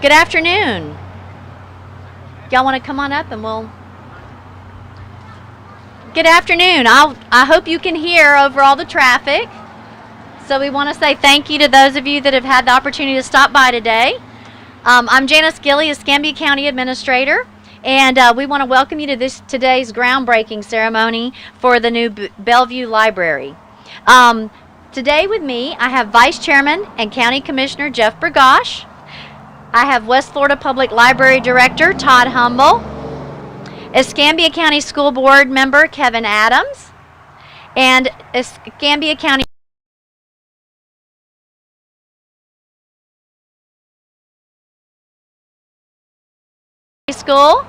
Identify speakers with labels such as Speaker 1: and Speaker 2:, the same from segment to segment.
Speaker 1: Good afternoon. Y'all want to come on up and we'll... Good afternoon. I hope you can hear over all the traffic. So we want to say thank you to those of you that have had the opportunity to stop by today. I'm Janice Gilley, Escambia County Administrator, and we want to welcome you to today's groundbreaking ceremony for the new Bellevue Library. Today with me, I have Vice Chairman and County Commissioner Jeff Bergosh. I have West Florida Public Library Director Todd Humble, Escambia County School Board member Kevin Adams, and Escambia County School.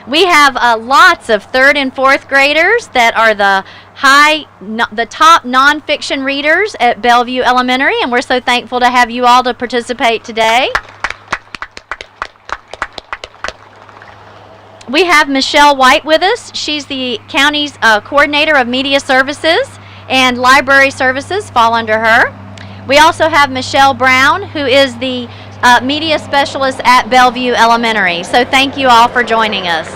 Speaker 1: We have lots of 3rd and 4th graders that are the top nonfiction readers at Bellevue Elementary, and we're so thankful to have you all to participate today. We have Michelle White with us. She's the county's coordinator of media services, and library services fall under her. We also have Michelle Brown, who is the media specialist at Bellevue Elementary. So thank you all for joining us.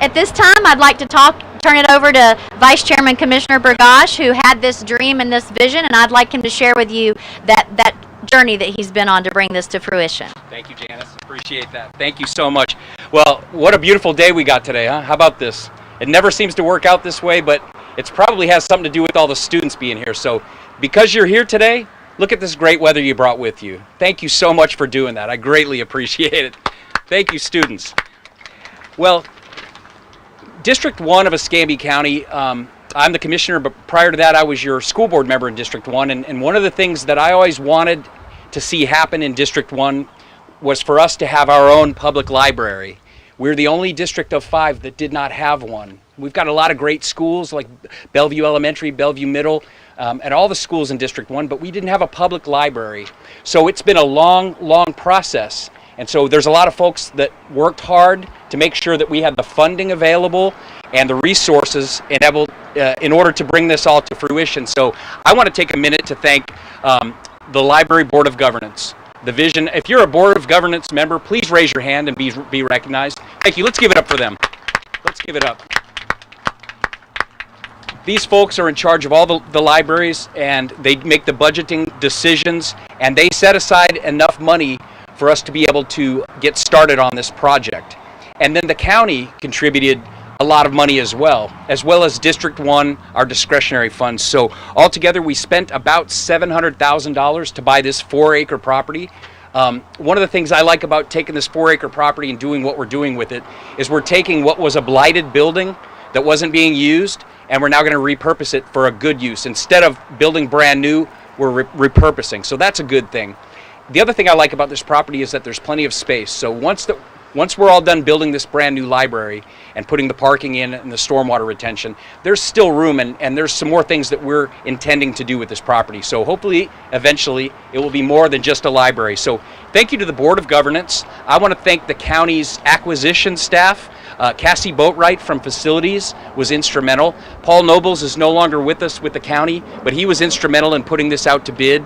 Speaker 1: At this time, I'd like to turn it over to Vice Chairman Commissioner Bergosh, who had this dream and this vision, and I'd like him to share with you that journey that he's been on to bring this to fruition.
Speaker 2: Thank you, Janice. Appreciate that. Thank you so much. Well, what a beautiful day we got today, huh? How about this? It never seems to work out this way, but it probably has something to do with all the students being here. So because you're here today, look at this great weather you brought with you. Thank you so much for doing that. I greatly appreciate it. Thank you, students. Well, District 1 of Escambia County, I'm the commissioner, but prior to that, I was your school board member in District 1. And one of the things that I always wanted to see happen in District 1 was for us to have our own public library. We're the only district of 5 that did not have one. We've got a lot of great schools like Bellevue Elementary, Bellevue Middle, and all the schools in District 1, but we didn't have a public library. So it's been a long, long process. And so there's a lot of folks that worked hard to make sure that we had the funding available and the resources in order to bring this all to fruition. So I want to take a minute to thank the Library Board of Governance. The vision, if you're a Board of Governance member, please raise your hand and be recognized. Thank you. Let's give it up for them. Let's give it up. These folks are in charge of all the libraries, and they make the budgeting decisions, and they set aside enough money for us to be able to get started on this project. And then the county contributed a lot of money as well as District 1, our discretionary funds. So altogether, we spent about $700,000 to buy this 4-acre property. One of the things I like about taking this 4-acre property and doing what we're doing with it is we're taking what was a blighted building that wasn't being used, and we're now going to repurpose it for a good use. Instead of building brand new, we're repurposing. So that's a good thing. The other thing I like about this property is that there's plenty of space. So once we're all done building this brand new library and putting the parking in and the stormwater retention, there's still room, and there's some more things that we're intending to do with this property. So hopefully, eventually, it will be more than just a library. So thank you to the Board of Governance. I want to thank the county's acquisition staff. Cassie Boatwright from Facilities was instrumental. Paul Nobles is no longer with us with the county, but he was instrumental in putting this out to bid.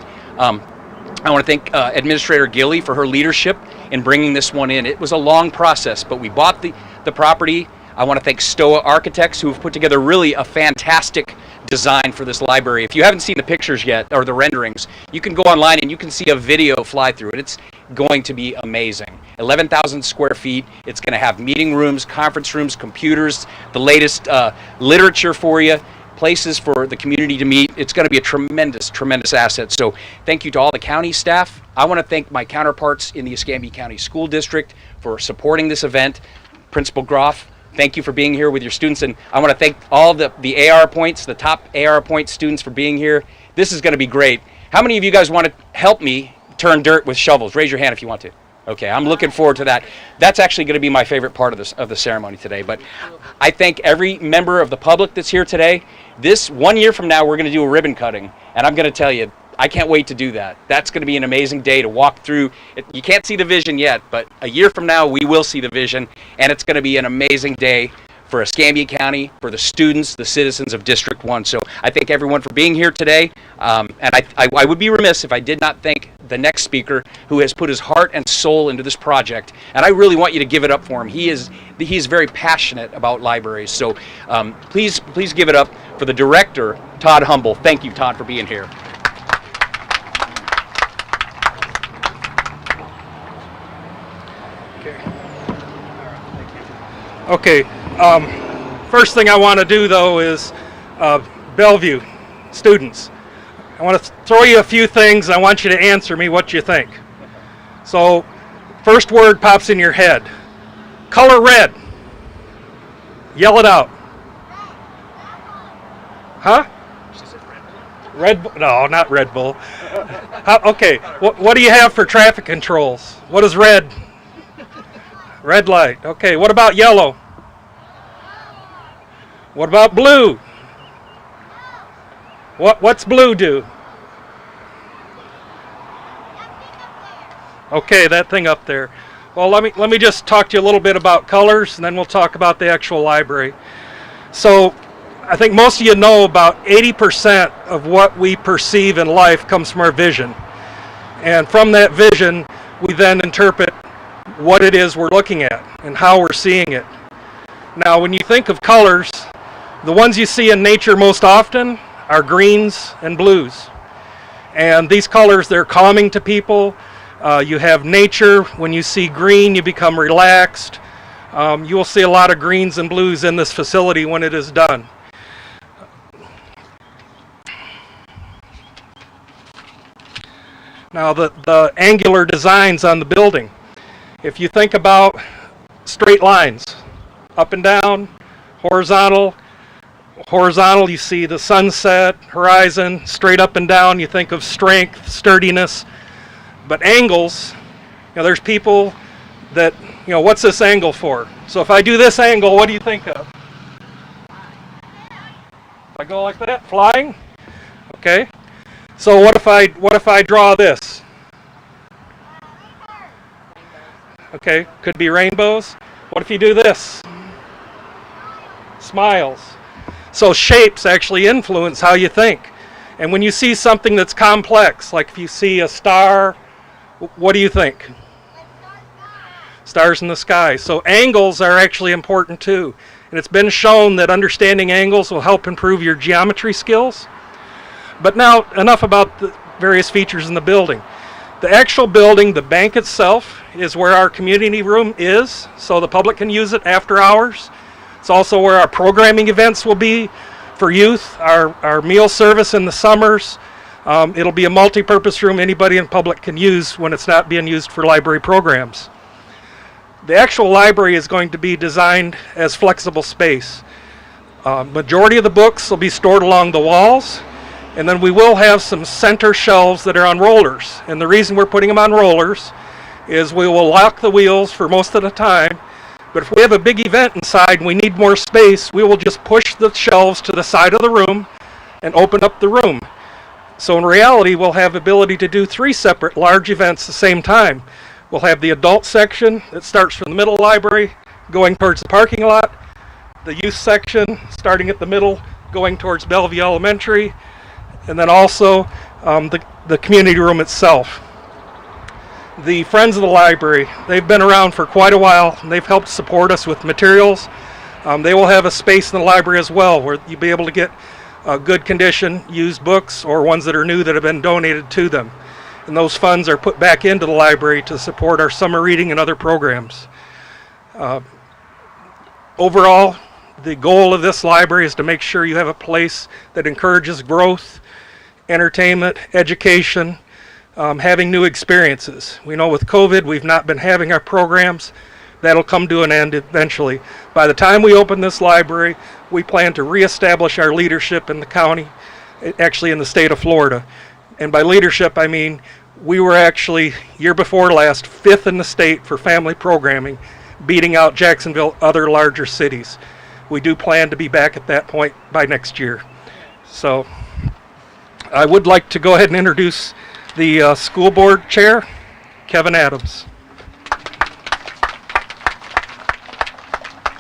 Speaker 2: I want to thank Administrator Gilley for her leadership in bringing this one in. It was a long process, but we bought the property. I want to thank Stoa Architects, who have put together really a fantastic design for this library. If you haven't seen the pictures yet, or the renderings, you can go online and you can see a video fly through it. It's going to be amazing. 11,000 square feet. It's going to have meeting rooms, conference rooms, computers, the latest literature for you, places for the community to meet. It's going to be a tremendous, tremendous asset. So thank you to all the county staff. I want to thank my counterparts in the Escambia County School District for supporting this event. Principal Groff, thank you for being here with your students. And I want to thank all the AR points, the top AR point students for being here. This is going to be great. How many of you guys want to help me turn dirt with shovels? Raise your hand if you want to. Okay, I'm looking forward to that. That's actually going to be my favorite part of the ceremony today. But I thank every member of the public that's here today. This 1 year from now, we're going to do a ribbon cutting, and I'm going to tell you, I can't wait to do that. That's going to be an amazing day to walk through. You can't see the vision yet, but a year from now, we will see the vision, and it's going to be an amazing day for Escambia County, for the students, the citizens of District 1. So I thank everyone for being here today, and I would be remiss if I did not thank the next speaker who has put his heart and soul into this project, and I really want you to give it up for him. He is very passionate about libraries, so please give it up for the director, Todd Humble. Thank you, Todd, for being here.
Speaker 3: Okay, first thing I want to do though is Bellevue students. I want to throw you a few things. I want you to answer me what you think. So, first word pops in your head. Color red. Yell it out. Huh? Red Bull? No, not Red Bull. Okay, what do you have for traffic controls? What is red? Red light. Okay, what about yellow? What about blue? What's blue do? Okay, that thing up there. Well, let me just talk to you a little bit about colors, and then we'll talk about the actual library. So, I think most of you know about 80% of what we perceive in life comes from our vision. And from that vision, we then interpret what it is we're looking at and how we're seeing it. Now, when you think of colors, the ones you see in nature most often are greens and blues. And these colors, they're calming to people. You have nature. When you see green, you become relaxed. You will see a lot of greens and blues in this facility when it is done. Now, the angular designs on the building. If you think about straight lines, up and down, horizontal, you see the sunset, horizon, straight up and down, you think of strength, sturdiness. But angles, there's people that, what's this angle for? So if I do this angle, what do you think of? If I go like that, flying? Okay. So what if I draw this? Okay, could be rainbows. What if you do this? Smiles. So shapes actually influence how you think. And when you see something that's complex, like if you see a star, what do you think? Stars in the sky. So angles are actually important too. And it's been shown that understanding angles will help improve your geometry skills. But now, enough about the various features in the building. The actual building, the bank itself, is where our community room is, so the public can use it after hours. It's also where our programming events will be for youth, our meal service in the summers. It'll be a multi-purpose room anybody in public can use when it's not being used for library programs. The actual library is going to be designed as flexible space. Majority of the books will be stored along the walls, and then we will have some center shelves that are on rollers. And the reason we're putting them on rollers is we will lock the wheels for most of the time, but if we have a big event inside and we need more space, we will just push the shelves to the side of the room and open up the room. So in reality, we'll have ability to do 3 separate large events at the same time. We'll have the adult section that starts from the middle library, going towards the parking lot, the youth section starting at the middle, going towards Bellevue Elementary, and then also the community room itself. The Friends of the Library, they've been around for quite a while, and they've helped support us with materials. They will have a space in the library as well where you'll be able to get good condition used books or ones that are new that have been donated to them. And those funds are put back into the library to support our summer reading and other programs. Overall, the goal of this library is to make sure you have a place that encourages growth, entertainment, education, having new experiences. We know with COVID, we've not been having our programs. That'll come to an end eventually. By the time we open this library, we plan to reestablish our leadership in the county, actually in the state of Florida. And by leadership, I mean we were actually, year before last, 5th in the state for family programming, beating out Jacksonville, other larger cities. We do plan to be back at that point by next year. So I would like to go ahead and introduce the school board chair, Kevin Adams.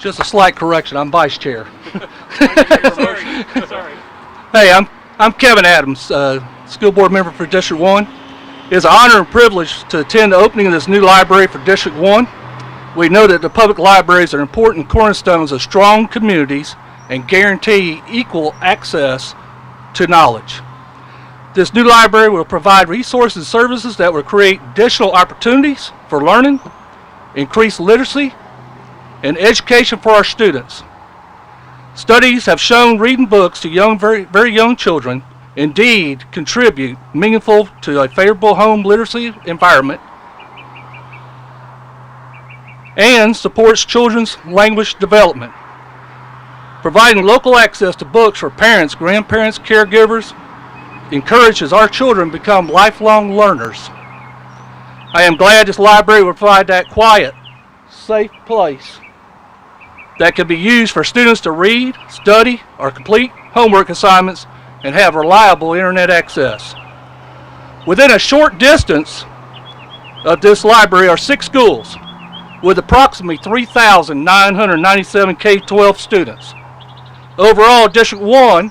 Speaker 4: Just a slight correction, I'm vice chair.
Speaker 3: Sorry.
Speaker 4: Hey, I'm Kevin Adams, school board member for District 1. It's an honor and privilege to attend the opening of this new library for District 1. We know that the public libraries are important cornerstones of strong communities and guarantee equal access to knowledge. This new library will provide resources and services that will create additional opportunities for learning, increase literacy, and education for our students. Studies have shown reading books to very young children indeed contribute meaningful to a favorable home literacy environment and supports children's language development. Providing local access to books for parents, grandparents, caregivers encourages our children to become lifelong learners. I am glad this library will provide that quiet, safe place that can be used for students to read, study, or complete homework assignments and have reliable internet access. Within a short distance of this library are 6 schools with approximately 3,997 K-12 students. Overall, District 1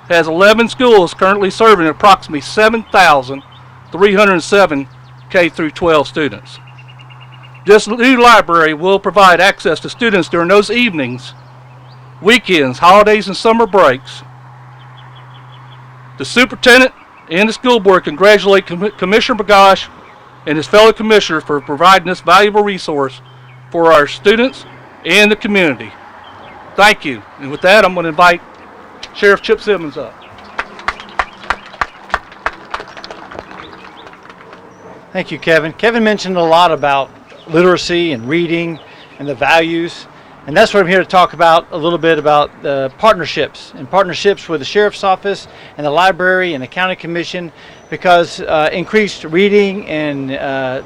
Speaker 4: has 11 schools currently serving approximately 7,307 K-12 students. This new library will provide access to students during those evenings, weekends, holidays, and summer breaks. The superintendent and the school board congratulate Commissioner Bagosh and his fellow commissioners for providing this valuable resource for our students and the community. Thank you. And with that, I'm going to invite Sheriff Chip Simmons up.
Speaker 5: Thank you, Kevin. Kevin mentioned a lot about literacy and reading and the values, and that's what I'm here to talk about a little bit about partnerships with the Sheriff's Office and the library and the County Commission, because increased reading and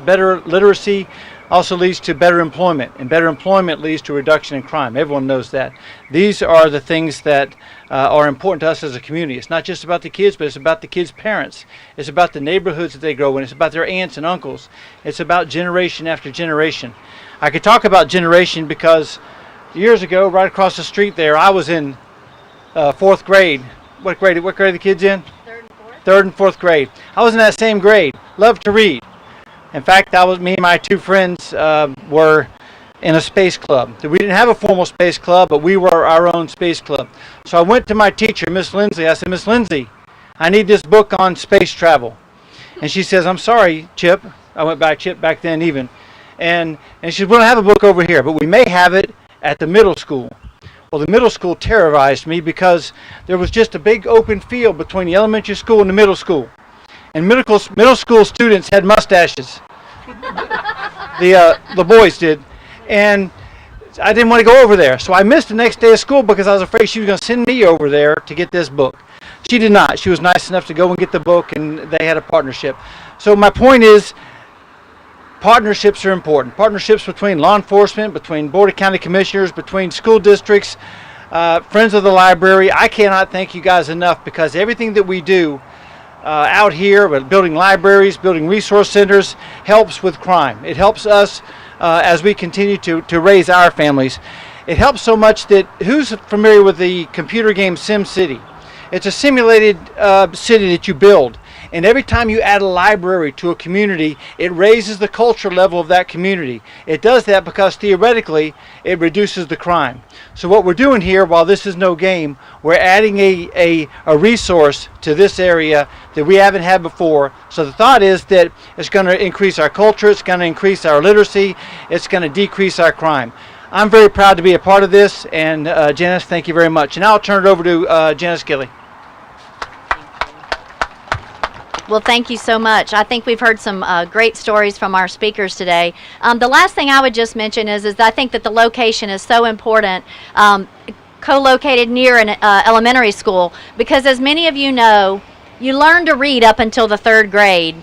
Speaker 5: better literacy also leads to better employment, and better employment leads to a reduction in crime. Everyone knows that. These are the things that are important to us as a community. It's not just about the kids, but it's about the kids' parents. It's about the neighborhoods that they grow in. It's about their aunts and uncles. It's about generation after generation. I could talk about generation because years ago, right across the street there, I was in 4th grade. What grade are the kids in?
Speaker 1: 3rd and 4th.
Speaker 5: 3rd and 4th grade. I was in that same grade. Loved to read. In fact, me and my 2 friends were in a space club. We didn't have a formal space club, but we were our own space club. So I went to my teacher, Miss Lindsay. I said, Miss Lindsay, I need this book on space travel. And she says, I'm sorry, Chip. I went back, Chip, back then even. And she said, we don't have a book over here, but we may have it at the middle school. Well, the middle school terrorized me because there was just a big open field between the elementary school and the middle school. And middle school students had mustaches. The boys did. And I didn't want to go over there. So I missed the next day of school because I was afraid she was going to send me over there to get this book. She did not. She was nice enough to go and get the book, and they had a partnership. So my point is, partnerships are important. Partnerships between law enforcement, between Board of County Commissioners, between school districts, friends of the library. I cannot thank you guys enough, because everything that we do out here, building libraries, building resource centers, helps with crime. It helps us as we continue to raise our families. It helps so much that, who's familiar with the computer game SimCity? It's a simulated city that you build. And every time you add a library to a community, it raises the culture level of that community. It does that because theoretically it reduces the crime. So what we're doing here, while this is no game, we're adding a resource to this area that we haven't had before. So the thought is that it's going to increase our culture, it's going to increase our literacy, it's going to decrease our crime. I'm very proud to be a part of this, and Janice, thank you very much. And now I'll turn it over to Janice Gilley.
Speaker 1: Well, thank you so much. I think we've heard some great stories from our speakers today. The last thing I would just mention is I think that the location is so important, co-located near an elementary school, because as many of you know, you learn to read up until the 3rd grade,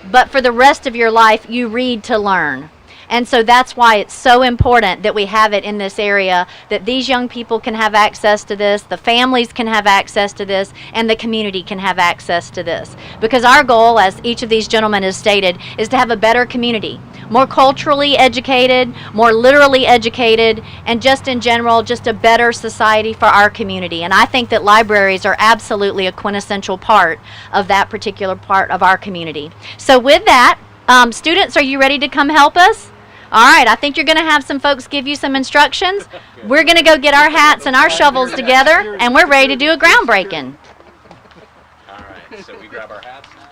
Speaker 1: but for the rest of your life, you read to learn. And so that's why it's so important that we have it in this area, that these young people can have access to this, the families can have access to this, and the community can have access to this. Because our goal, as each of these gentlemen has stated, is to have a better community, more culturally educated, more literally educated, and just in general, just a better society for our community. And I think that libraries are absolutely a quintessential part of that particular part of our community. So with that, students, are you ready to come help us? All right, I think you're going to have some folks give you some instructions. We're going to go get our hats and our shovels together, and we're ready to do a groundbreaking.
Speaker 2: All right, so we grab our hats now.